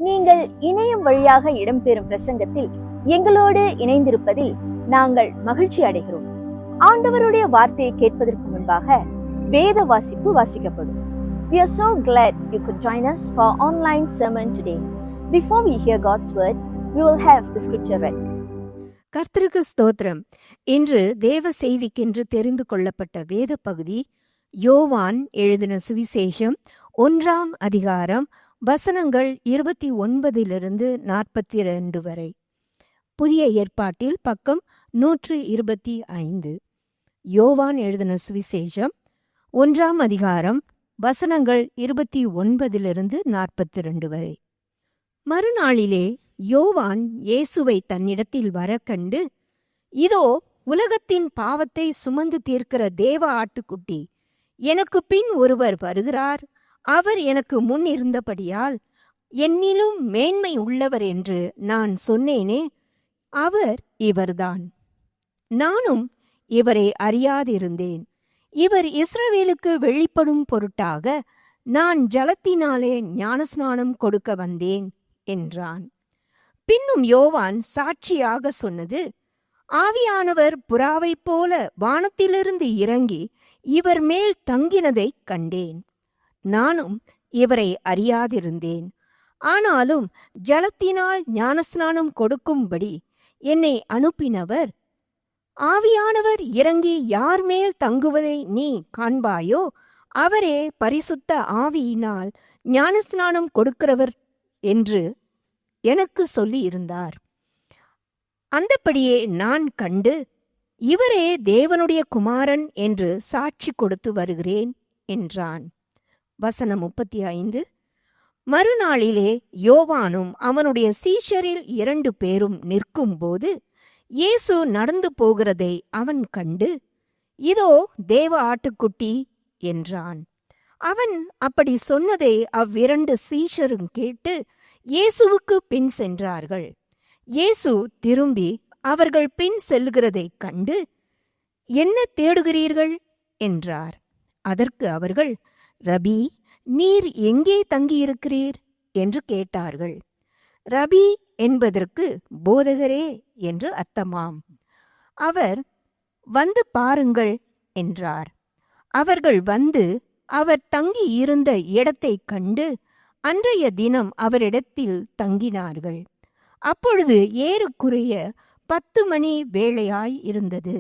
நீங்கள் இணையம் வழியாக இடம்பெறும் பிரசங்கத்தில் எங்களோடு இணைந்திருப்பதில் நாங்கள் மகிழ்ச்சி அடைகிறோம். ஆண்டவருடைய வார்த்தையை கேட்பதற்கு முன்பாக வேத வாசிப்பு வாசிக்கப்படும். We are so glad you could join us for online sermon today. Before we hear God's word, we will have the scripture read. கர்த்தருக்கு ஸ்தோத்திரம். இன்று தேவ செய்திக்கென்று தெரிந்து கொள்ளப்பட்ட வேத பகுதி யோவான் எழுதின சுவிசேஷம் 1ஆம் அதிகாரம் வசனங்கள் 29 42 வரை. புதிய ஏற்பாட்டில் பக்கம் 125. யோவான் எழுதின சுவிசேஷம் 1ஆம் அதிகாரம் வசனங்கள் 29 42 வரை. மறுநாளிலே யோவான் இயேசுவை தன்னிடத்தில் வர கண்டு, இதோ உலகத்தின் பாவத்தை சுமந்து தீர்க்கிற தேவ ஆட்டுக்குட்டி, எனக்கு பின் ஒருவர் வருகிறார், அவர் எனக்கு முன் இருந்தபடியால் என்னிலும் மேன்மை உள்ளவர் என்று நான் சொன்னேனே, அவர் இவர்தான். நானும் இவரை அறியாதிருந்தேன். இவர் இஸ்ரவேலுக்கு வெளிப்படும் பொருட்டாக நான் ஜலத்தினாலே ஞானஸ்நானம் கொடுக்க வந்தேன் என்றான். பின்னும் யோவான் சாட்சியாக சொன்னது, ஆவியானவர் புறாவைப் போல வானத்திலிருந்து இறங்கி இவர் மேல் தங்கினதைக் கண்டேன். நானும் இவரை அறியாதிருந்தேன். ஆனாலும் ஜலத்தினால் ஞானஸ்நானம் கொடுக்கும்படி என்னை அனுப்பினவர், ஆவியானவர் இறங்கி யார் மேல் தங்குவதை நீ காண்பாயோ, அவரே பரிசுத்த ஆவியினால் ஞானஸ்நானம் கொடுக்கிறவர் என்று எனக்கு சொல்லி இருந்தார். அந்தபடியே நான் கண்டு, இவரே தேவனுடைய குமாரன் என்று சாட்சி கொடுத்து வருகிறேன் என்றான். வசனம் 35. மறுநாளிலே யோவானும் அவனுடைய சீஷரில் 2 பேரும் நிற்கும்போது இயேசு நடந்து போகிறதை அவன் கண்டு, இதோ தேவ ஆட்டுக்குட்டி என்றான். அவன் அப்படி சொன்னதை அவ்விரண்டு சீஷரும் கேட்டு இயேசுவுக்கு பின் சென்றார்கள். இயேசு திரும்பி அவர்கள் பின் செல்கிறதைக் கண்டு, என்ன தேடுகிறீர்கள் என்றார். அதற்கு அவர்கள், ரபி, நீர் எங்கே தங்கியிருக்கிறீர் என்று கேட்டார்கள். ரபி என்பதற்கு போதகரே என்று அர்த்தமாம். அவர், வந்து பாருங்கள் என்றார். அவர்கள் வந்து அவர் தங்கி இருந்த இடத்தைக் கண்டு அன்றைய தினம் அவரிடத்தில் தங்கினார்கள். அப்பொழுது ஏறக்குறைய 10 மணி வேளையாய் இருந்தது.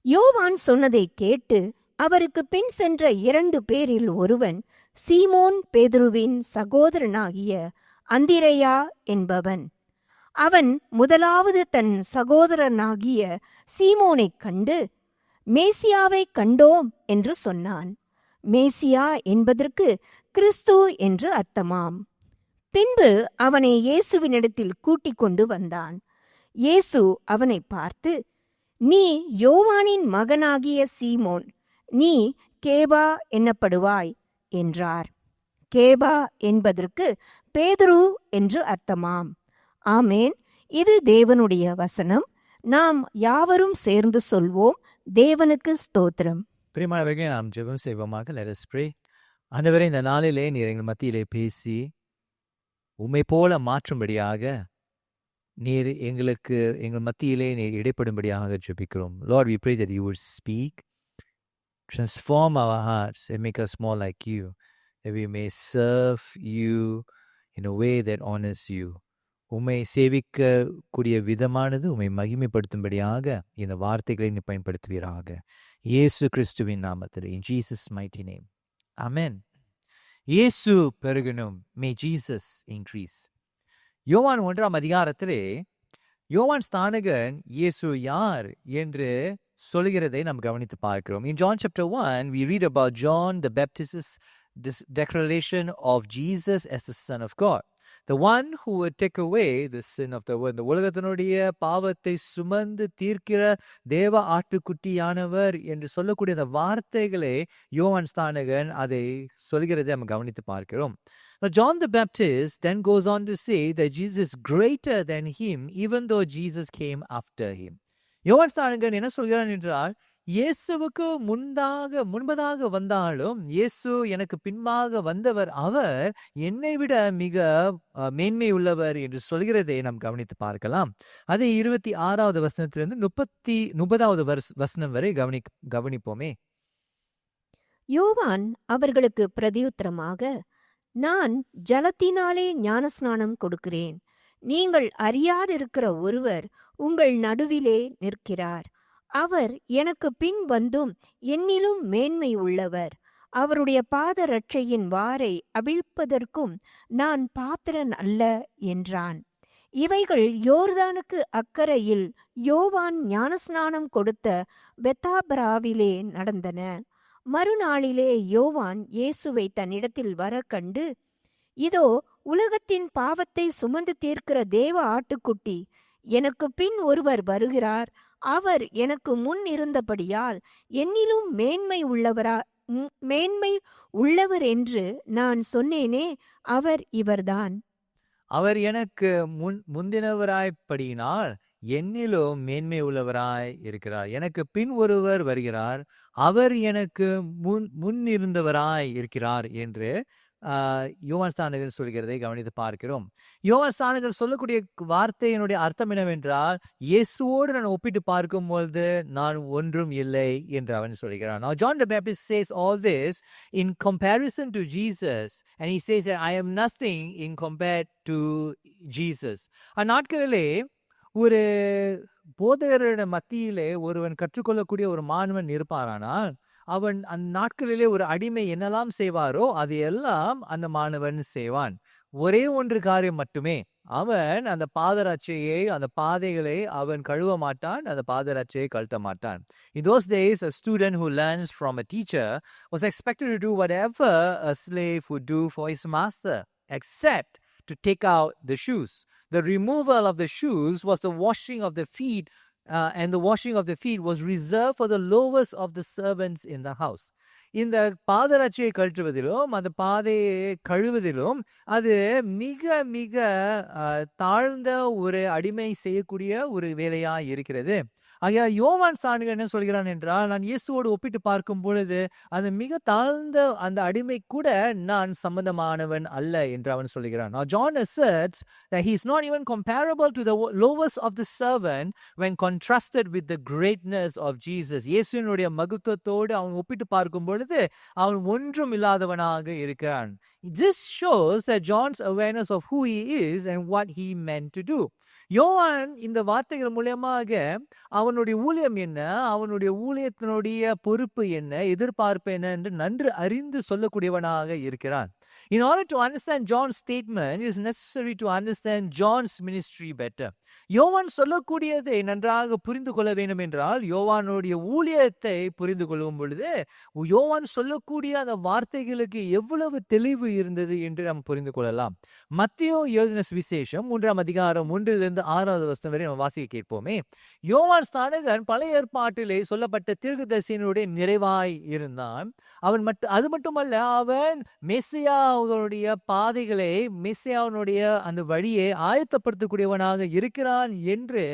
யோவான் சொன்னதை கேட்டு அவருக்கு பின் சென்ற 2 பேரில் ஒருவன் சீமோன் பேதுருவின் சகோதரனாகிய அந்திரேயா என்பவன். அவன் முதலாவது தன் சகோதரனாகிய சீமோனைக் கண்டு, மேசியாவைக் கண்டோம் என்று சொன்னான். மேசியா என்பதற்கு கிறிஸ்து என்று அர்த்தமாம். பின்பு அவனை இயேசுவினிடத்தில் கூட்டிக் கொண்டு வந்தான். இயேசு அவனை பார்த்து, நீ யோவானின் மகனாகிய சீமோன், நீ கேபா என்னப்படுவாய் என்றார். கேபா என்பதற்கு பேதுரு என்று அர்த்தமாம். ஆமேன். இது தேவனுடைய வசனம். நாம் யாவரும் சேர்ந்து சொல்வோம், தேவனுக்கு ஸ்தோத்திரம். பிரியமானவர்களே, நாம் ஜெபம் செய்வோமாக. Let us pray. ஆண்டவரே, இந்த நாளிலே நீர் எங்கள் மத்தியிலே பேசி உம்மை போல மாற்றும்படியாக நீர் எங்கள் மத்தியிலே நீர் இடைப்படும்படியாக ஜெபிக்கிறோம். Lord, we pray that you would speak, transform our hearts and make us more like you, that we may serve you in a way that honors you. உம்மை சேவிக்கக்கூடிய விதமானது உம்மை மகிமைப்படுத்தும்படியாக இந்த வார்த்தைகளை நீ பயன்படுத்துவீராக. இயேசு கிறிஸ்துவின் நாமத்தில், in Jesus mighty name. Amen. இயேசு பெருகணும். May Jesus increase. யோவான் 1ஆம் அதிகாரத்திலே யோவான் ஸ்நானகன் இயேசு யார் என்று சொல்கிறதை நாம் கவனித்து பார்க்கிறோம். In John chapter 1, we read about John the Baptist's declaration of Jesus as the Son of God, the one who would take away the sin of the world. இந்த உலகத்தினுடைய பாவத்தை சுமந்து தீர்க்கிற தேவ ஆட்டுக்குட்டியானவர் என்று சொல்லக்கூடிய அந்த வார்த்தைகளை யோவான் ஸ்நானகன் அதை சொல்கிறதை நம்ம கவனித்து பார்க்கிறோம். Now John the Baptist then goes on to say that Jesus is greater than him, even though Jesus came after him. யோவான் ஸ்நானகன் என்ன சொல்கிறான் என்றால், இயேசுவுக்கு முன்பதாக வந்தாலும் இயேசு எனக்கு பின்பாக வந்தவர் அவர் என்னை விட மிக மேன்மை உள்ளவர் என்று சொல்கிறதை நாம் கவனித்து பார்க்கலாம். அதே 26வது வசனத்திலிருந்து 30வது வசனம் வரை கவனிப்போமே. யோவான் அவர்களுக்கு பிரதியுத்தரமாக, நான் ஜலத்தினாலே ஞானஸ்நானம் கொடுக்கிறேன். நீங்கள் அறியாதிருக்கிற ஒருவர் உங்கள் நடுவிலே நிற்கிறார். அவர் எனக்கு பின் வந்தும் என்னிலும் மேன்மை உள்ளவர். அவருடைய பாதரட்சையின் வாரை அவிழ்ப்பதற்கும் நான் பாத்திரன் அல்ல என்றான். இவைகள் யோர்தானுக்கு அக்கரையில் யோவான் ஞானஸ்நானம் கொடுத்த பெத்தாபராவிலே நடந்தன. மறுநாளிலே யோவான் இயேசுவை தன்னிடத்தில் வர கண்டு, இதோ உலகத்தின் பாவத்தை சுமந்து தீர்க்கிற தேவ ஆட்டுக்குட்டி, எனக்கு பின் ஒருவர் வருகிறார். அவர் எனக்கு முன் இருந்தபடியால் என்னிலும் மேன்மை உள்ளவர் என்று நான் சொன்னேனே, அவர் இவர்தான். அவர் எனக்கு முந்தினவராய்ப்படியினால் என்னிலும் மேன்மை உள்ளவராய் இருக்கிறார். எனக்கு பின் ஒருவர் வருகிறார், அவர் எனக்கு முன் இருந்தவராய் இருக்கிறார் என்று யோவான் ஸ்நானகர் சொல்கிறதை கவனித்து பார்க்கிறோம். யோவான் ஸ்நானகர் சொல்லக்கூடிய வார்த்தையினுடைய அர்த்தம் என்னவென்றால், இயேசுவோடு நான் ஒப்பிட்டு பார்க்கும் பொழுது நான் ஒன்றும் இல்லை என்று அவன் சொல்கிறான். Now John the Baptist says all this in comparison to Jesus, and he says that I am nothing in compared to Jesus. அந்நாட்களிலே ஒரு போதகரின் மத்தியிலே ஒருவன் கற்றுக்கொள்ளக்கூடிய ஒரு மாணவன் இருப்பாரானால், அவன் அந்த நாட்களிலே ஒரு அடிமை என்னெல்லாம் செய்வாரோ அதையெல்லாம் அந்த மாணவன் செய்வான். ஒரே ஒன்று காரியம் மட்டுமே, அவன் அந்த பாதரட்சையை, அந்த பாதைகளை அவன் கழுவ மாட்டான், அந்த பாதரட்சையை கழட்ட மாட்டான். In those days, a student who learns from a teacher was expected to do whatever a slave would do for his master, except to take out the shoes. The removal of the shoes was the washing of the feet, and the washing of the feet was reserved for the lowest of the servants in the house. இந்த பாதரட்சையை கழற்றுவதிலும் அந்த பாதையை கழுவதிலும் அது மிக மிக தாழ்ந்த ஒரு அடிமை செய்யக்கூடிய ஒரு வேலையாக இருக்கிறது. ஆகையால் யோவான் ஸ்நானகர் என்ன சொல்கிறான் என்றால், நான் இயேசுவோடு ஒப்பிட்டு பார்க்கும் பொழுது அது மிக தாழ்ந்த அந்த அடிமை கூட நான் சம்பந்தமானவன் அல்ல என்று அவன் சொல்கிறான். Now John asserts that he is not even comparable to the lowest of the servant when contrasted with the greatness of Jesus. இயேசுவினுடைய மகத்துவத்தோடு அவன் ஒப்பிட்டு பார்க்கும் பொழுது அவன் ஒன்றும் இல்லாதவனாக இருக்கிறான். This shows that John's awareness of who he is and what he meant to do. யோவான் இந்த வார்த்தைகள் மூலமாக அவனுடைய ஊழியம் என்ன, அவனுடைய ஊழியத்தினுடைய பொறுப்பு என்ன, எதிர்பார்ப்பு என்ன என்று நன்கு அறிந்து சொல்லக்கூடியவனாக இருக்கிறான். In order to understand John's statement, it is necessary to understand John's ministry better. யோவான் சொல்லக்கூடியதை நன்றாக புரிந்து கொள்ள வேண்டும் என்றால் யோவானுடைய ஊழியத்தை புரிந்து கொள்ளும் பொழுது யோவான் சொல்லக்கூடிய அந்த வார்த்தைகளுக்கு எவ்வளவு தெளிவு இருந்தது என்று நாம் புரிந்து கொள்ளலாம். மத்தேயு எழுதின சுவிசேஷம் 3ஆம் அதிகாரம் 1லிருந்து 6வது வசனம் வரை நாம் வாசிக்க கேட்போமே. யோவான் ஸ்நானகன் பழைய ஏற்பாட்டிலே சொல்லப்பட்ட தீர்க்கதரிசியினுடைய நிறைவாய் இருந்தான். அது மட்டுமல்ல, அவன் மெசியாவுடைய பாதைகளை, மெசியாவுடைய அந்த வழியை ஆயத்தப்படுத்தக்கூடியவனாக இருக்கிறான் என்று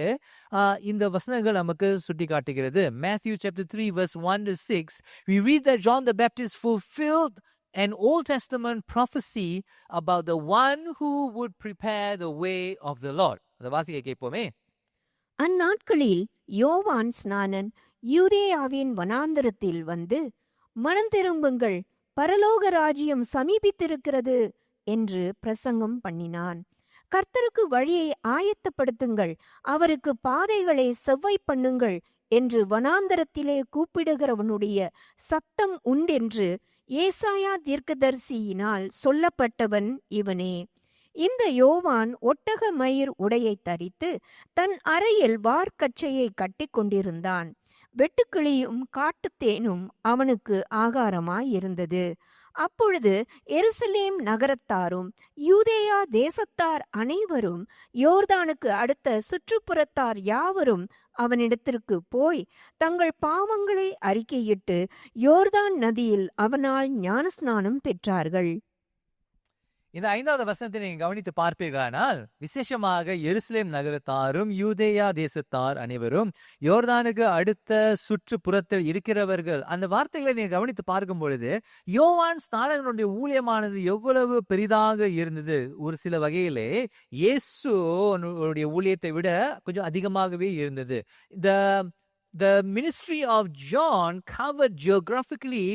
இந்த வசனங்கள் நமக்கு சுட்டி காட்டுகிறது. Matthew chapter 3 verse 1 to 6, we read that John the Baptist fulfilled an Old Testament prophecy about the one who would prepare the way of the Lord. அதை வாசிக்க கேட்போமே. அந்நாட்களில் யோவான் ஸ்நானன் யூதேயாவின் வனாந்தரத்தில் வந்து, மனம் திரும்புங்கள், பரலோக ராஜ்யம் சமீபித்திருக்கிறது என்று பிரசங்கம் பண்ணினான். கர்த்தருக்கு வழியை ஆயத்தப்படுத்துங்கள், அவருக்கு பாதைகளை செவ்வாய் பண்ணுங்கள் என்று வனாந்தரத்திலே கூப்பிடுகிறவனுடைய சத்தம் உண்டென்று ஏசாயா தீர்க்கதரிசியினால் சொல்லப்பட்டவன் இவனே. இந்த யோவான் ஒட்டக மயிர் உடையை தரித்து தன் அறையில் வார்க்கச்சையை கட்டி கொண்டிருந்தான். வெட்டுக்கிளியும் காட்டுத்தேனும் அவனுக்கு ஆகாரமாயிருந்தது. அப்பொழுது எருசலேம் நகரத்தாரும் யூதேயா தேசத்தார் அனைவரும் யோர்தானுக்கு அடுத்த சுற்றுப்புறத்தார் யாவரும் அவனிடத்திற்கு போய் தங்கள் பாவங்களை அறிக்கையிட்டு யோர்தான் நதியில் அவனால் ஞானஸ்நானம் பெற்றார்கள். இந்த 5வது வசனத்தை நீங்க கவனித்து பார்ப்பீர்களானால், விசேஷமாக எருசலேம் நகரத்தாரும் யூதேயா தேசத்தார் அனைவரும் யோர்தானுக்கு அடுத்த சுற்றுப்புறத்தில் இருக்கிறவர்கள், அந்த வார்த்தைகளை நீங்க கவனித்து பார்க்கும் பொழுது யோவான் ஸ்நானகனுடைய ஊழியமானது எவ்வளவு பெரிதாக இருந்தது. ஒரு சில வகையிலே இயேசுடைய ஊழியத்தை விட கொஞ்சம் அதிகமாகவே இருந்தது. The ministry of John covered geographically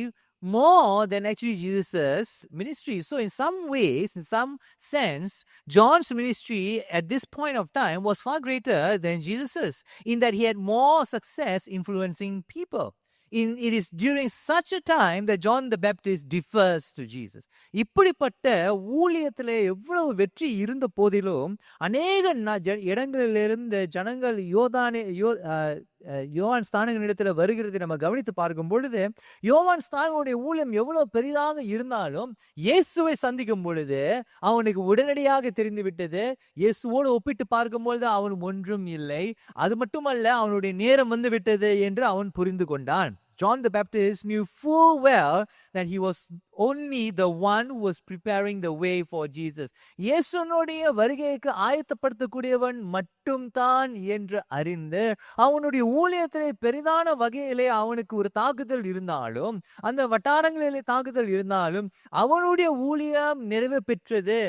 more than actually Jesus' ministry. So in some ways, in some sense, John's ministry at this point of time was far greater than Jesus's, in that he had more success influencing people. It is during such a time that John the Baptist differs to Jesus. இப்படிப்பட்ட ஊழியத்திலே எவ்வளவு வெற்றி இருந்த போதிலும் அநேக இடங்களிலிருந்து ஜனங்கள் யோவான் ஸ்நானகனிடத்துல வருகிறது நம்ம கவனித்து பார்க்கும் பொழுது, யோவான் ஸ்நானகனுடைய ஊழியம் எவ்வளவு பெரிதாக இருந்தாலும் இயேசுவை சந்திக்கும் பொழுது அவனுக்கு உடனடியாக தெரிந்து விட்டது. இயேசுவோடு ஒப்பிட்டு பார்க்கும் பொழுது அவன் ஒன்றும் இல்லை, அது மட்டுமல்ல அவனுடைய நேரம் வந்து விட்டது என்று அவன் புரிந்து கொண்டான். John the Baptist knew full well that he was only the one who was preparing the way for Jesus. இயேசுனுடைய வருகைக்கு ஆயத்தப்படுத்தக்கூடியவன் மட்டும்தான் என்று அறிந்து அவனுடைய ஊழியத்திலே பெரிதான வகையிலே அவனுக்கு ஒரு தாக்குதல் இருந்தாலும், அந்த வட்டாரங்களிலே தாக்குதல் இருந்தாலும், அவனுடைய ஊழியம் நிறைவு பெற்றது,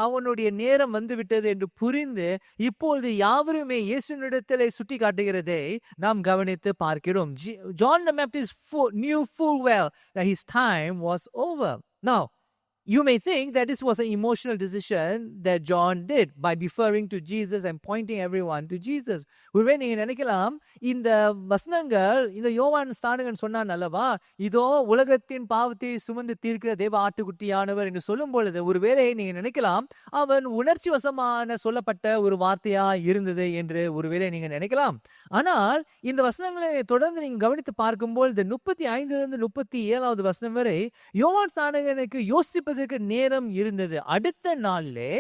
அவனுடைய நேரம் வந்துவிட்டது என்று புரிந்து இப்பொழுது யாவருமே இயேசுனிடத்திலே சுட்டி காட்டுகிறதை நாம் கவனித்து பார்க்கிறோம். John the Baptist knew full well that his time was over. Now, you may think that this was an emotional decision that John did by deferring to Jesus and pointing everyone to Jesus. ஒருவேளை நீங்க நினைக்கலாம், இந்த வசனங்கள் இந்த யோவான் ஸ்நானகன் சொன்னான் அல்லவா, இதோ உலகத்தின் பாவத்தை சுமந்து தீர்க்கிற தேவ ஆட்டுக்குட்டியானவர் என்று சொல்லும் பொழுது ஒருவேளை நீங்க நினைக்கலாம் அவன் உணர்ச்சி வசமான சொல்லப்பட்ட ஒரு வார்த்தையா இருந்தது என்று ஒருவேளை நீங்க நினைக்கலாம். ஆனால் இந்த வசனங்களை தொடர்ந்து நீங்க கவனித்து பார்க்கும்போது 35 37வது வசனம் வரை யோவான் ஸ்நானகனுக்கு யோசிப்பதற்கு நேரம் இருந்தது. அடுத்த நாளிலே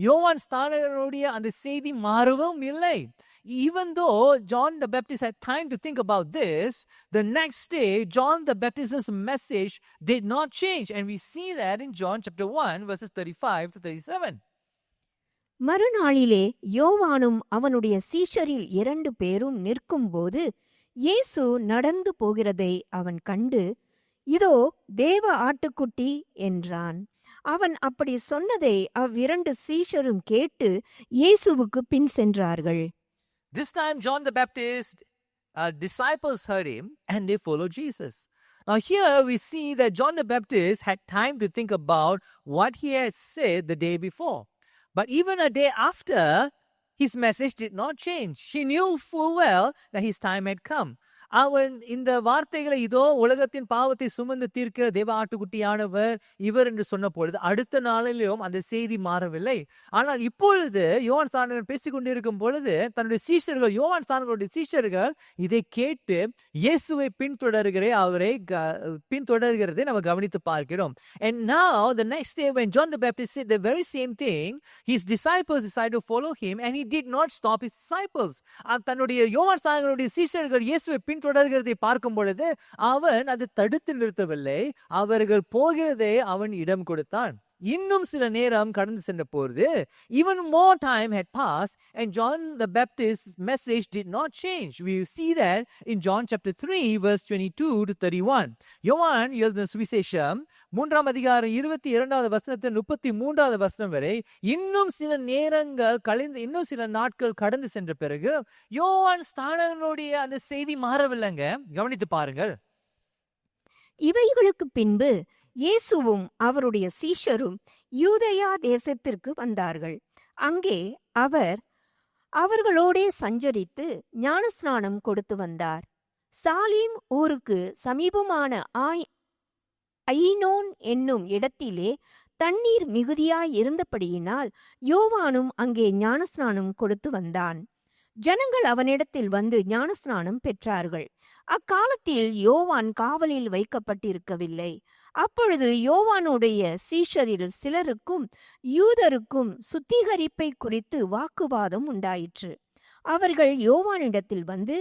யோவான் ஸ்நானகனுடைய அந்த செய்தி மாறவும் இல்லை. Even though John the Baptist had time to think about this, the next day John the Baptist's message did not change, and we see that in John chapter 1 verses 35 to 37. மறுநாளிலே யோவானும் அவனுடைய சீஷரில் 2 பேரும் நிற்கும்போது இயேசு நடந்து போகிறதை அவன் கண்டு, இதோ தேவ ஆட்டுக்குட்டி என்றான். அவன் அப்படி சொன்னதை அவ்விரண்டு சீஷரும் கேட்டு இயேசுவுக்கு பின் சென்றார்கள். This time John the Baptist disciples heard him and they followed Jesus. Now here we see that John the Baptist had time to think about what he had said the day before. But even a day after, his message did not change. He knew full well that his time had come. அவன் இந்த வார்த்தைகளை இதோ உலகத்தின் பாவத்தை சுமந்து தீர்க்கிற தேவ ஆட்டுக்குட்டியானவர் இவர் என்று சொன்ன பொழுது அடுத்த நாளிலும் அந்த செய்தி மாறவில்லை. ஆனால் இப்பொழுது யோவான் ஸ்நானகன் பேசிக் கொண்டிருக்கும் பொழுது தன்னுடைய சீஷர்கள், யோவான் ஸ்நானகனுடைய சீஷர்கள் இதை கேட்டு இயேசுவை பின்தொடர்கிறதை நம்ம கவனித்து பார்க்கிறோம். And now the next day when John the Baptist said the very same thing, his disciples decided to follow him and he did not stop his disciples. தன்னுடைய யோவான் ஸ்நானகனுடைய சீஷர்கள் இயேசுவை தொடர்கிறதை பார்க்கும் பொழுது அவன் அதை தடுத்து நிறுத்தவில்லை, அவர்கள் போகிறதை அவன் இடம் கொடுத்தான். இன்னும் சில நேரம் கடந்து சென்ற பொழுது even more time had passed and John the Baptist's message did not change. We see that in John chapter 3 verse 22 to 31. யோவான் எழுதின சுவிசேஷம் 3ஆம் அதிகாரம் 22வது வசனத்தில் 33வது வசனம் வரை இன்னும் சில நாட்கள் கடந்து சென்ற பிறகு யோவான் ஸ்நானகனுடைய அந்த செய்தி மாறவில்லைங்க. கவனித்து பாருங்கள். இவைகளுக்கு பின்பு இயேசுவும் அவருடைய சீஷரும் யூதேயா தேசத்திற்கு வந்தார்கள். அங்கே அவர் அவர்களோடே சஞ்சரித்து ஞானஸ்நானம் கொடுத்து வந்தார். சாலீம் ஊருக்கு சமீபமான ஐனோன் என்னும் இடத்திலே தண்ணீர் மிகுதியாய் இருந்தபடியினால் யோவானும் அங்கே ஞானஸ்நானம் கொடுத்து வந்தான். ஜனங்கள் அவனிடத்தில் வந்து ஞானஸ்நானம் பெற்றார்கள். அக்காலத்தில் யோவான் காவலில் வைக்கப்பட்டிருக்கவில்லை. அப்பொழுது யோவானுடைய சீஷரில் சிலருக்கும் யூதருக்கும் சுத்திகரிப்பை குறித்து வாக்குவாதம் உண்டாயிற்று. அவர்கள் யோவானிடத்தில் வந்து,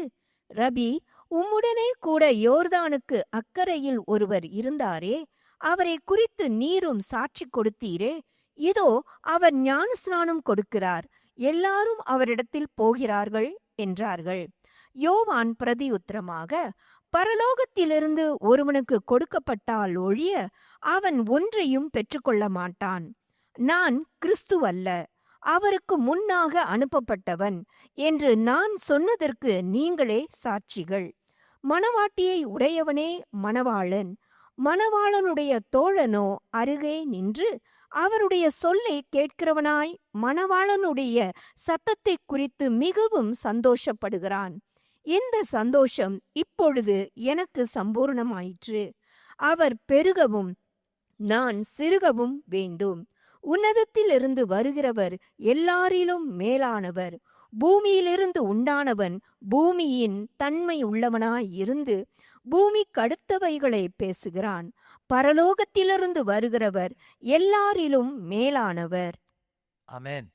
ரபி, உம்முடனே கூட யோர்தானுக்கு அக்கரையில் ஒருவர் இருந்தாரே, அவரை குறித்து நீரும் சாட்சி கொடுத்தீரே, இதோ அவர் ஞானஸ்நானம் கொடுக்கிறார், எல்லாரும் அவரிடத்தில் போகிறார்கள் என்றார்கள். யோவான் பிரதியுத்தரமாக, பரலோகத்திலிருந்து ஒருவனுக்கு கொடுக்கப்பட்டால் ஒழிய அவன் ஒன்றையும் பெற்றுக்கொள்ள மாட்டான். நான் கிறிஸ்துவல்ல, அவருக்கு முன்னாக அனுப்பப்பட்டவன் என்று நான் சொன்னதற்கு நீங்களே சாட்சிகள். மணவாட்டியை உடையவனே மணவாளன், மணவாளனுடைய தோழனோ அருகே நின்று அவருடைய சொல்லை கேட்கிறவனாய் மணவாளனுடைய சத்தத்தை குறித்து மிகவும் சந்தோஷப்படுகிறான். இந்த சந்தோஷம் இப்பொழுது எனக்கு சம்பூர்ணமாயிற்று. அவர் பெருகவும் நான் சிறுகவும் வேண்டும். உன்னதத்திலிருந்து வருகிறவர் எல்லாரிலும் மேலானவர். பூமியிலிருந்து உண்டானவன் பூமியின் தன்மை உள்ளவனாய் இருந்து பூமிக்கடுத்தவைகளை பேசுகிறான். பரலோகத்திலிருந்து வருகிறவர் எல்லாரிலும் மேலானவர். ஆமென்.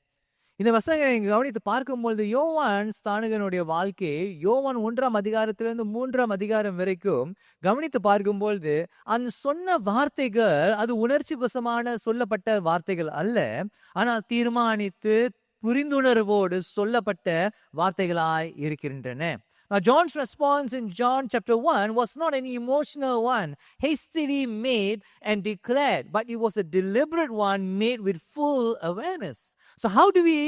இந்த வசனங்களை கவனித்து பார்க்கும்பொழுது யோவான் ஸ்நானகனுடைய வாழ்க்கையை யோவான் 1ஆம் அதிகாரத்திலிருந்து 3ஆம் அதிகாரம் வரைக்கும் கவனித்து பார்க்கும்பொழுது அந்த சொன்ன வார்த்தைகள் அது உணர்ச்சி வசமான சொல்லப்பட்ட வார்த்தைகள் அல்ல, ஆனால் தீர்மானித்து புரிந்துணர்வோடு சொல்லப்பட்ட வார்த்தைகளாய் இருக்கின்றன. Now, John's response in John chapter 1 was not an emotional one, hastily made and declared, but it was a deliberate one made with full awareness. So how do we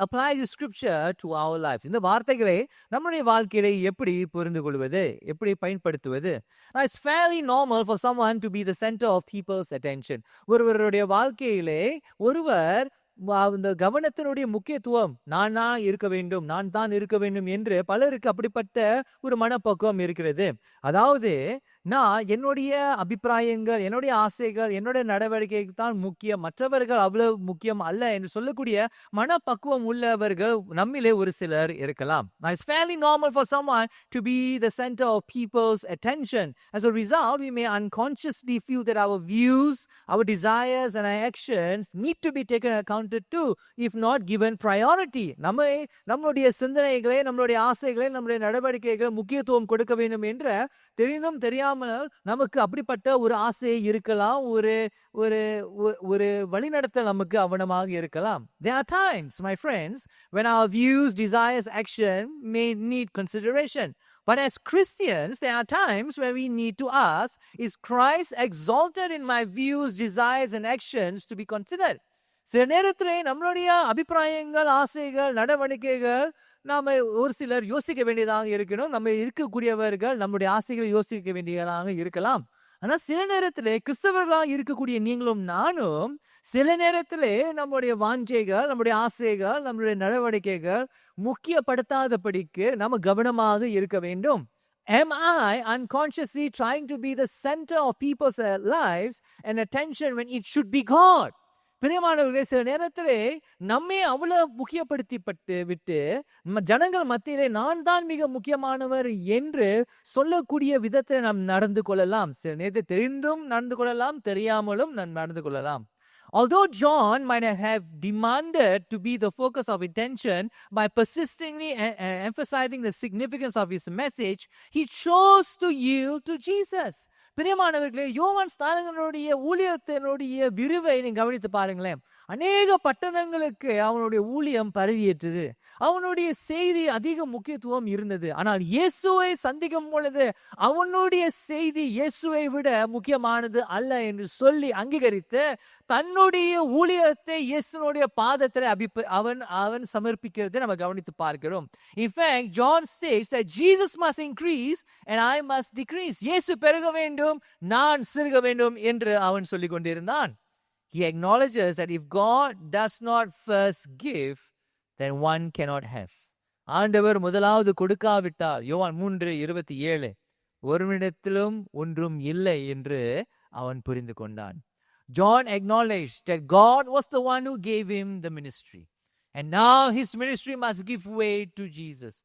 apply the scripture to our lives? இந்த வார்த்தைகளை நம்முடைய வாழ்க்கையிலே எப்படி புரிந்து கொள்வது, எப்படி பயன்படுத்துவது? Now, it's fairly normal for someone to be the center of people's attention. ஒருவருடைய வாழ்க்கையிலே ஒருவர் அந்த கவனத்தினுடைய முக்கியத்துவம் நான் தான் இருக்க வேண்டும் என்று பலருக்கு அப்படிப்பட்ட ஒரு மனப்பக்குவம் இருக்கிறது. அதாவது நான் என்னுடைய அபிப்பிராயங்கள், என்னுடைய ஆசைகள், என்னுடைய நடவடிக்கைகள் தான் முக்கியம், மற்றவர்கள் அவ்வளவு முக்கியம் அல்ல என்று சொல்லக்கூடிய மனப்பக்குவம் உள்ளவர்கள் நம்மிலே ஒரு சிலர் இருக்கலாம். Now, it's fairly normal for someone to be the center of people's attention. As a result, we may unconsciously feel that our views, our desires and our actions need to be taken accounted to, if not given priority. நம்முடைய சிந்தனைகளை, நம்முடைய ஆசைகளை, நம்முடைய நடவடிக்கைகளை முக்கியத்துவம் கொடுக்க வேண்டும் என்ற தெரிந்தும் தெரியாமல் நமக்கு அப்படிப்பட்ட ஒரு ஆசை இருக்கலாம், ஒரு வழிநடத்தல் நமக்கு அவனமாக இருக்கலாம். There are times, my friends, when our views, desires, action may need consideration. But as Christians, there are times where we need to ask, is Christ exalted in my views, desires and actions to be considered? சில நேரத்திலே நம்மளுடைய அபிப்பிராயங்கள், ஆசைகள், நடவடிக்கைகள் நாம ஒரு சிலர் யோசிக்க வேண்டியதாக இருக்கணும். நம்ம இருக்கக்கூடியவர்கள் நம்முடைய ஆசைகளை யோசிக்க வேண்டியதாக இருக்கலாம். ஆனா சில நேரத்திலே கிறிஸ்தவர்களாக இருக்கக்கூடிய நீங்களும் நானும் சில நேரத்திலே நம்முடைய வாஞ்சைகள், நம்முடைய ஆசைகள், நம்முடைய நடவடிக்கைகள் முக்கியப்படுத்தாதபடிக்கு நம்ம கவனமாக இருக்க வேண்டும். Am I unconsciously trying to be the center of people's lives and attention when it should be God? பிரியமானவர்களே, சில நேரத்திலே நம்மை அவ்வளவு முக்கியப்படுத்தி விட்டு ஜனங்கள் மத்தியிலே நான் தான் மிக முக்கியமானவர் என்று சொல்லக்கூடிய விதத்தில் நாம் நடந்து கொள்ளலாம். சில நேரத்தில் தெரிந்தும் நடந்து கொள்ளலாம், தெரியாமலும் நடந்து கொள்ளலாம். Although John might have demanded to be the focus of attention by persistently emphasizing the significance of his message, he chose to yield to Jesus. பிரியமானவர்களே, யோவான் ஸ்நானகனுடைய ஊழியத்தினுடைய விரிவை நீங்க கவனித்து பாருங்களேன். அநேக பட்டணங்களுக்கு அவனுடைய ஊழியம் பரவியேற்றது. அவனுடைய செய்தி அதிக முக்கியத்துவம் இருந்தது. ஆனால் இயேசுவை சந்திக்கும் பொழுது அவனுடைய செய்தி இயேசுவை விட முக்கியமானது அல்ல என்று சொல்லி அங்கீகரித்து தன்னுடைய ஊழியத்தை இயேசுனுடைய பாதத்தில் அவன் சமர்ப்பிக்கிறதை நம்ம கவனித்து பார்க்கிறோம். In fact, John states that Jesus must increase and I must decrease. இயேசு பெருக வேண்டும், நான் சிறுக வேண்டும் என்று அவன் சொல்லிக் கொண்டிருந்தான். He acknowledges that if God does not first give, then one cannot have. ஆண்டவர் முதலாவது கொடுக்காவிட்டால், யோவான் 3:27, ஒருவனிடத்திலும் ஒன்றும் இல்லை என்று அவன் புரிந்து கொண்டான். John acknowledged that God was the one who gave him the ministry. And now his ministry must give way to Jesus.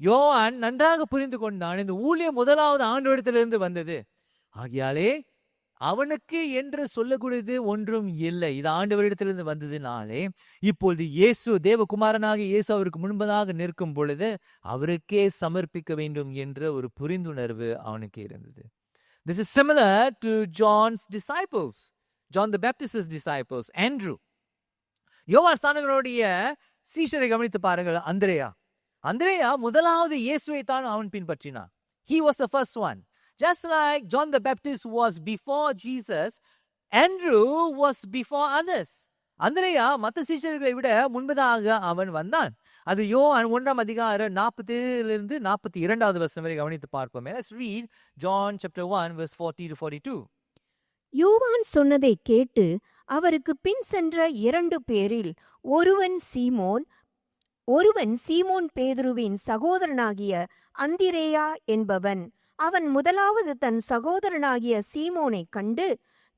யோவான் நன்றாக புரிந்து கொண்டான், இந்த ஊழியம் முதலாவது ஆண்டவரிடத்திலிருந்து வந்தது. ஆகையாலே அவனுக்கு என்று சொல்லக்கூடியது ஒன்றும் இல்லை, இது ஆண்டவரிடத்திலிருந்து வந்ததுனாலே இப்பொழுது இயேசு தேவகுமாரனாக இயேசு அவருக்கு முன்பதாக நிற்கும் பொழுது அவருக்கே சமர்ப்பிக்க வேண்டும் என்ற ஒரு புரிந்துணர்வு அவனுக்கு இருந்தது. This is similar to John's disciples, John the Baptist's disciples, Andrew. யோவான் ஸ்நானகனுடைய சீஷரை கவனித்து பாருங்கள். அந்திரேயா முதலாவது இயேசுவை தான் அவன் பின்பற்றினான். He was the first one. Just like John the Baptist was before Jesus, Andrew was before others. அந்திரேயா மற்ற சீஷர்களை விட முன்பதாக அவன் வந்தான். அது யோவான் 1 அதிகாரம் 40 42 வசனம் வரை கவனித்து பார்ப்போம். Let's read John chapter 1 verse 40 to 42. யோவான் சொன்னதை கேட்டு அவருக்கு பின் சென்ற 2 பேரில் ஒருவன் சீமோன் பேதுருவின் சகோதரனாகிய அந்திரேயா என்பவன். அவன் முதலாவது தன் சகோதரனாகிய சீமோனை கண்டு,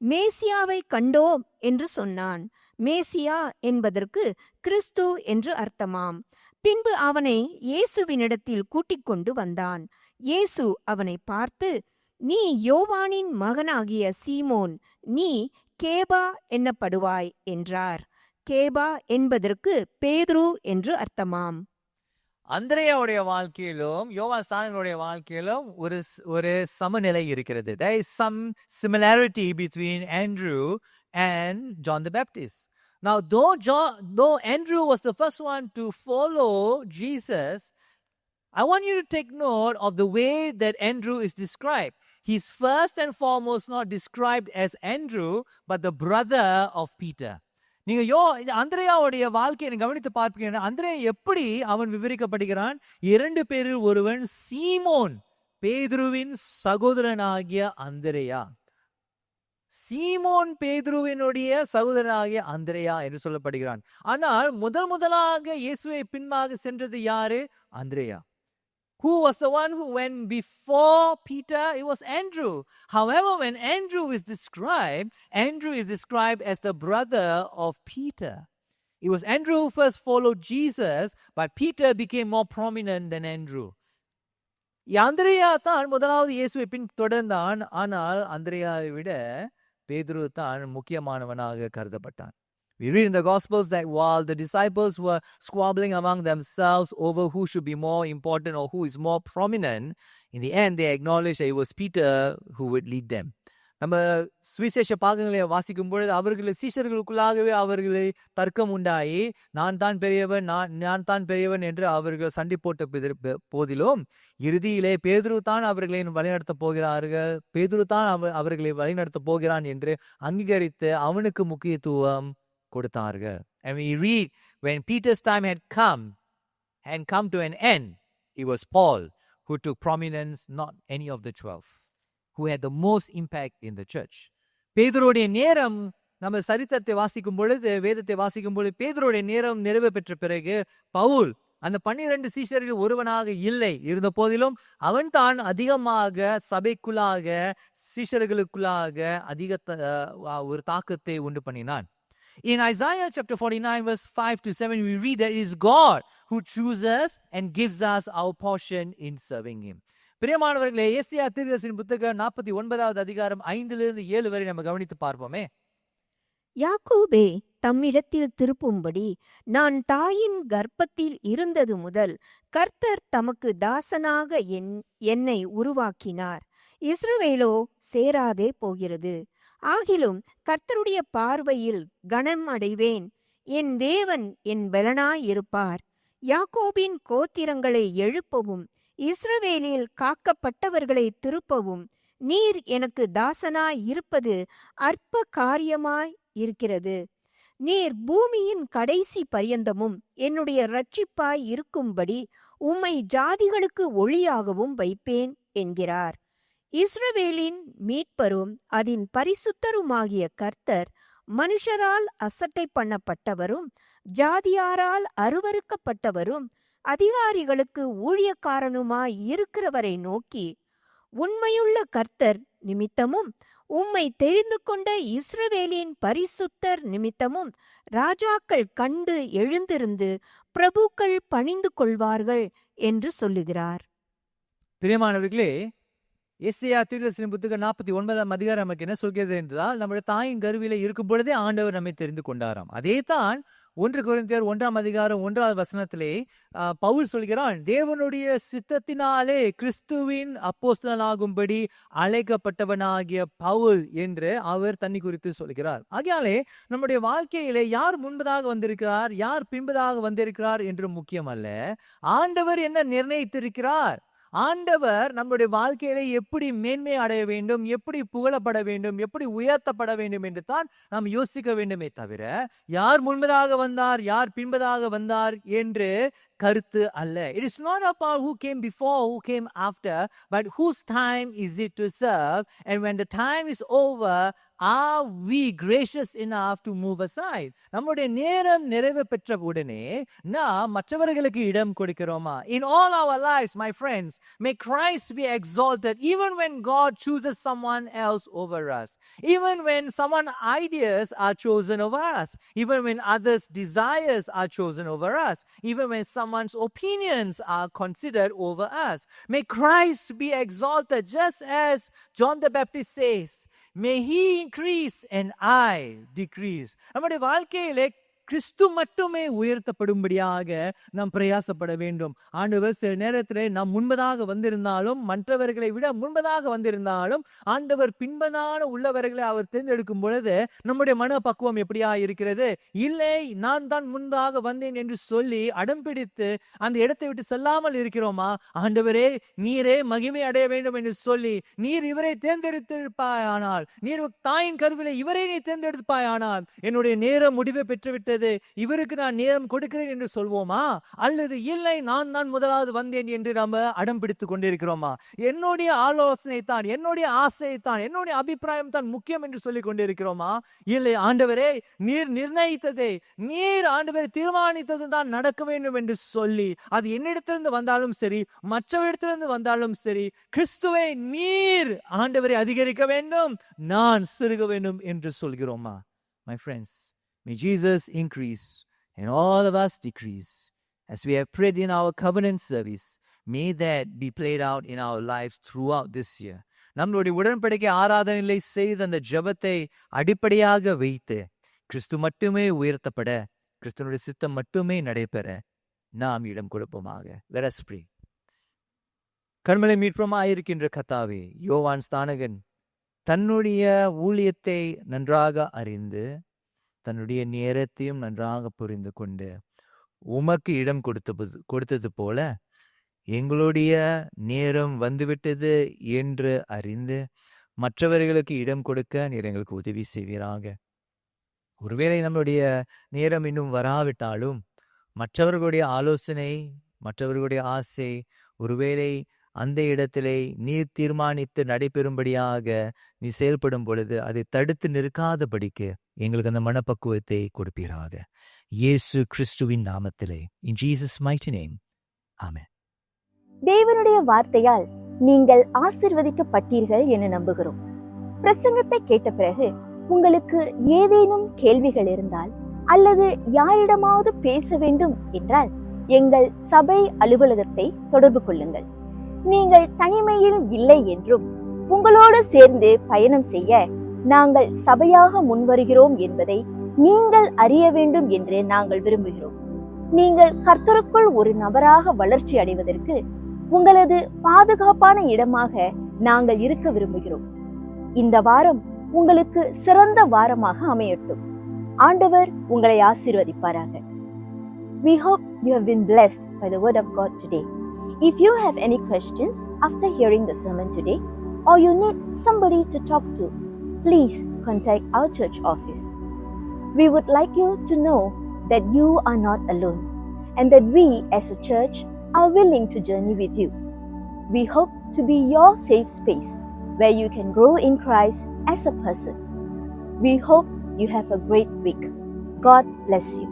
மேசியாவை கண்டோம் என்று சொன்னான். மேசியா என்பதற்கு கிறிஸ்து என்று அர்த்தமாம். பின்பு அவனை இயேசுவினிடத்தில் கூட்டிக் கொண்டு வந்தான். இயேசு அவனை பார்த்து, நீ யோவானின் மகனாகிய சீமோன், நீ கேபா என்னப்படுவாய் என்றார். கேபா என்பதற்கு பேதுரு என்று அர்த்தமாம். அந்திரேயாவுடைய வாழ்க்கையிலும் யோவான் ஸ்நானகனுடைய வாழ்க்கையிலும் ஒரு சமநிலை இருக்கிறது. There is some similarity between Andrew and John the Baptist. Now, though Andrew was the first one to follow Jesus, I want you to take note of the way that Andrew is described. He's first and foremost not described as Andrew, but the brother of Peter. நீங்க அந்திரேயாவுடைய வாழ்க்கையை கவனித்து பார்ப்பீங்க. அந்திரேயா எப்படி அவன் விவரிக்கப்படுகிறான்? 2 பேரில் ஒருவன் சீமோன், பேதுருவின் சகோதரனாகிய அந்திரேயா. சீமோன் பேதுருவினுடைய சகோதரனாகிய அந்திரேயா என்று சொல்லப்படுகிறான். ஆனால் முதலாக இயேசுவை பின்பாக சென்றது யாரு? அந்திரேயா. Who was the one who went before Peter? It was Andrew. However, when Andrew is described as the brother of Peter. It was Andrew who first followed Jesus, but Peter became more prominent than Andrew. அந்திரேயா தான் முதலாவது இயேசுவை பின் தொடர்ந்தான். ஆனால் அந்திரேயாவை விட பேதுரு தான் முக்கியமானவனாக கருதப்பட்டான். We read in the Gospels that while the disciples were squabbling among themselves over who should be more important or who is more prominent, in the end they acknowledged that it was Peter who would lead them. நம்ம சுவிசேஷ பாகங்களை வாசிக்கும் பொழுது அவர்களை சீஷர்களுக்குள்ளாகவே அவர்களை தர்க்கம் உண்டாயி நான் தான் பெரியவன் என்று அவர்கள் சண்டை போட்ட போதிலும் இறுதியிலே பேதுரு தான் அவர்களை வழிநடத்த போகிறான் என்று அங்கீகரித்து அவனுக்கு முக்கியத்துவம் கொடுத்தார்கள். And we read when Peter's time had come to an end, it was Paul who took prominence, not any of the 12, who had the most impact in the church. பேதுருடைய நேரம் நம்ம சரித்திரத்தை வாசிக்கும் பொழுது, வேதத்தை வாசிக்கும் பொழுது பேதுருடைய நேரம் நிறைவு பெற்ற பிறகு பவுல் அந்த 12 சீஷரில் ஒருவனாக இல்லை. இருந்த போதிலும் அவன் தான் அதிகமாக சபைக்குள்ளாக சீஷர்களுக்குள்ளாக அதிக ஒரு தாக்கத்தை உண்டு பண்ணினான். In Isaiah chapter 49 verse 5 to 7 we read that it is God who chooses and gives us our portion in serving him. பிரியமானவர்களே, ஏசாயா தீர்க்கதரிசியின் புத்தகம் 49வது அதிகாரம் 5-7 வரை நம்ம கவனித்து பார்ப்போமே. யாக்கோபே, தம்மிடத்தில் திருப்பும்படி நான் தாயின் கர்ப்பத்தில் இருந்தது முதல் கர்த்தர் தமக்கு தாசனாக என்னை உருவாக்கினார். இஸ்ரவேலோ சேராதே போகிறது. ஆகிலும் கர்த்தருடைய பார்வையில் கனம் அடைவேன். என் தேவன் என் பலனாயிருப்பார். யாக்கோபின் கோத்திரங்களை எழுப்பவும் இஸ்ரவேலில் காக்கப்பட்டவர்களை திருப்பவும் நீர் எனக்கு தாசனாய் இருப்பது அற்ப காரியமாய் இருக்கிறது. நீர் பூமியின் கடைசி பரியந்தமும் என்னுடைய இரட்சிப்பாய் இருக்கும்படி உம்மை ஜாதிகளுக்கு ஒளியாகவும் வைப்பேன் என்கிறார். இஸ்ரவேலின் மீட்பரும் அதன் பரிசுத்தருமாகிய கர்த்தர் மனுஷரால் அசட்டை பண்ணப்பட்டவரும் ஜாதியாரால் அருவருக்கப்பட்டவரும் அதிகாரிகளுக்கு ஊழியக்காரனுமாய் இருக்கிறவரை நோக்கி, உண்மையுள்ள கர்த்தர் நிமித்தமும் உம்மை தெரிந்து கொண்ட இஸ்ரவேலின் பரிசுத்தர் நிமித்தமும் ராஜாக்கள் கண்டு எழுந்திருந்து பிரபுக்கள் பணிந்து கொள்வார்கள் என்று சொல்லுகிறார். பிரியமானவர்களே, ஏசாயா தீர்க்கதரிசியின் புத்தகம் 49ஆம் அதிகாரம் நமக்கு என்ன சொல்கிறது என்றால், நம்முடைய தாயின் கருவிலே இருக்கும் பொழுதே ஆண்டவர் நம்மை தெரிந்து கொண்டாராம். அதே தான் 1 கொரிந்தியர் 1ஆம் அதிகாரம் 1வது வசனத்திலே பவுல் சொல்கிறான், தேவனுடைய சித்தத்தினாலே கிறிஸ்துவின் அப்போஸ்தலனாகும்படி அழைக்கப்பட்டவனாகிய பவுல் என்று அவர் தன்னை குறித்து சொல்கிறார். ஆகையாலே நம்முடைய வாழ்க்கையிலே யார் முன்பதாக வந்திருக்கிறார், யார் பின்பதாக வந்திருக்கிறார் என்று முக்கியம் அல்ல. ஆண்டவர் என்ன நிர்ணயித்திருக்கிறார், ஆண்டவர் நம்முடைய வாழ்க்கையிலே எப்படி மேன்மை அடைய வேண்டும், எப்படி புகழப்பட வேண்டும், எப்படி உயர்த்தப்பட வேண்டும் என்று தான் நாம் யோசிக்க வேண்டுமே தவிர யார் முன்பதாக வந்தார், யார் பின்பதாக வந்தார் என்று கருத்து அல்ல. It is not about who came before, who came after, but whose time is it to serve, and when the time is over, are we gracious enough to move aside? நம்முடைய நேரம் நிறைவு பெற்ற உடனே நாம் மற்றவர்களுக்கு இடம் கொடுக்கிறோமா? In all our lives, my friends, may Christ be exalted even when God chooses someone else over us, even when someone's ideas are chosen over us, even when others' desires are chosen over us, even when someone's opinions are considered over us. May Christ be exalted, just as John the Baptist says, may he increase and I decrease. நம்முடைய வாழ்க்கையிலே கிறிஸ்து மட்டுமே உயர்த்தப்படும்படியாக நாம் பிரயாசப்பட வேண்டும். ஆண்டவர் சில நேரத்திலே நாம் முன்பதாக வந்திருந்தாலும், மற்றவர்களை விட முன்பதாக வந்திருந்தாலும், ஆண்டவர் பின்பதான உள்ளவர்களை அவர் தேர்ந்தெடுக்கும் பொழுது நம்முடைய மனப்பக்குவம் எப்படியா இருக்கிறது? இல்லை, நான் தான் முன்பாக வந்தேன் என்று சொல்லி அடம் பிடித்து அந்த இடத்தை விட்டு செல்லாமல் இருக்கிறோமா? ஆண்டவரே, நீரே மகிமை அடைய வேண்டும் என்று சொல்லி, நீர் இவரை தேர்ந்தெடுத்திருப்பாயானால், நீர் தாயின் கருவிலே இவரை நீ தேர்ந்தெடுப்பாயானால், என்னுடைய நேரம் முடிவை பெற்றுவிட்டது, இவருக்கு நான் நேரம் கொடுக்கிறேன் என்று சொல்வோமா? அல்லது இல்லை, நான் தான் முதலாவது வந்தேன் என்று நம்ம அடம் பிடித்துக் கொண்டிருக்கிறோமா? என்னுடைய ஆலோசனை தான், என்னுடைய ஆசை தான், என்னுடைய அபிப்பிராயம் தான் முக்கியம் என்று சொல்லிக் கொண்டிருக்கிறோமா? இல்லை, ஆண்டவரே, நீர் நிர்ணயித்ததை, நீர் ஆண்டவரை தீர்மானித்தது தான் நடக்க வேண்டும் என்று சொல்லி, அது என்னிடத்திலிருந்து வந்தாலும் சரி, மற்றவரிடத்திலிருந்து வந்தாலும் சரி, கிறிஸ்துவை நீர் ஆண்டவரை அதிகரிக்க வேண்டும், நான் சிறுக வேண்டும் என்று சொல்கிறோமா? My friends, may Jesus increase and all of us decrease. As we have prayed in our covenant service, may that be played out in our lives throughout this year. நம்மளுடைய உடன்படிக்கை ஆராதனையிலே செய்த அந்த ஜெபத்தை அடிப்படையாக வைத்து கிறிஸ்து மட்டுமே உயர்த்தப்பட, கிறிஸ்துவனுடைய சித்தம் மட்டுமே நடைபெற நாம் இடம் கொடுப்போமாக. Let us pray. கர்மலை மீட்புமாயிருக்கின்ற கர்த்தாவே, யோவான் ஸ்நானகன் தன்னுடைய ஊழியத்தை நன்றாக அறிந்து, தன்னுடைய நேரத்தையும் நன்றாக புரிந்து கொண்டு உமக்கு இடம் கொடுத்தது போல எங்களுடைய நேரம் வந்துவிட்டது என்று அறிந்து மற்றவர்களுக்கு இடம் கொடுக்க நீர் எங்களுக்கு உதவி செய்வீராக. ஒருவேளை நம்முடைய நேரம் இன்னும் வராவிட்டாலும் மற்றவர்களுடைய ஆலோசனை, மற்றவர்களுடைய ஆசை ஒருவேளை அந்த இடத்திலே நீர் தீர்மானித்து நடைபெறும்படியாக நீ செயல்படும் பொழுது அதை தடுத்து நிற்காதபடிக்கு எங்களுக்கு அந்த மனப்பக்குவத்தை கொடுப்பீராக. இயேசு கிறிஸ்துவின் நாமத்திலே, in Jesus mighty name, amen. தேவனுடைய வார்த்தையால் நீங்கள் ஆசீர்வதிக்கப்பட்டீர்கள் என நம்புகிறோம். பிரசங்கத்தை கேட்ட பிறகு உங்களுக்கு ஏதேனும் கேள்விகள் இருந்தால் அல்லது யாரிடமாவது பேச வேண்டும் என்றால் எங்கள் சபை அலுவலகத்தை தொடர்பு கொள்ளுங்கள். நீங்கள் தனிமையில் இல்லை என்றும் உங்களோடு சேர்ந்து பயணம் செய்ய நாங்கள் சபையாக முன்வருகிறோம் என்பதை நீங்கள் அறிய வேண்டும் என்று நாங்கள் விரும்புகிறோம். நீங்கள் கர்த்தருக்குள் ஒரு நபராக வளர்ச்சி அடைவதற்கு உங்களது பாதுகாப்பான இடமாக நாங்கள் இருக்க விரும்புகிறோம். இந்த வாரம் உங்களுக்கு சிறந்த வாரமாக அமையட்டும். ஆண்டவர் உங்களை ஆசீர்வதிப்பாராக. We hope you have been blessed by the word of God today. If you have any questions after hearing the sermon today, or you need somebody to talk to, please contact our church office. We would like you to know that you are not alone and that we as a church are willing to journey with you. We hope to be your safe space where you can grow in Christ as a person. We hope you have a great week. God bless you.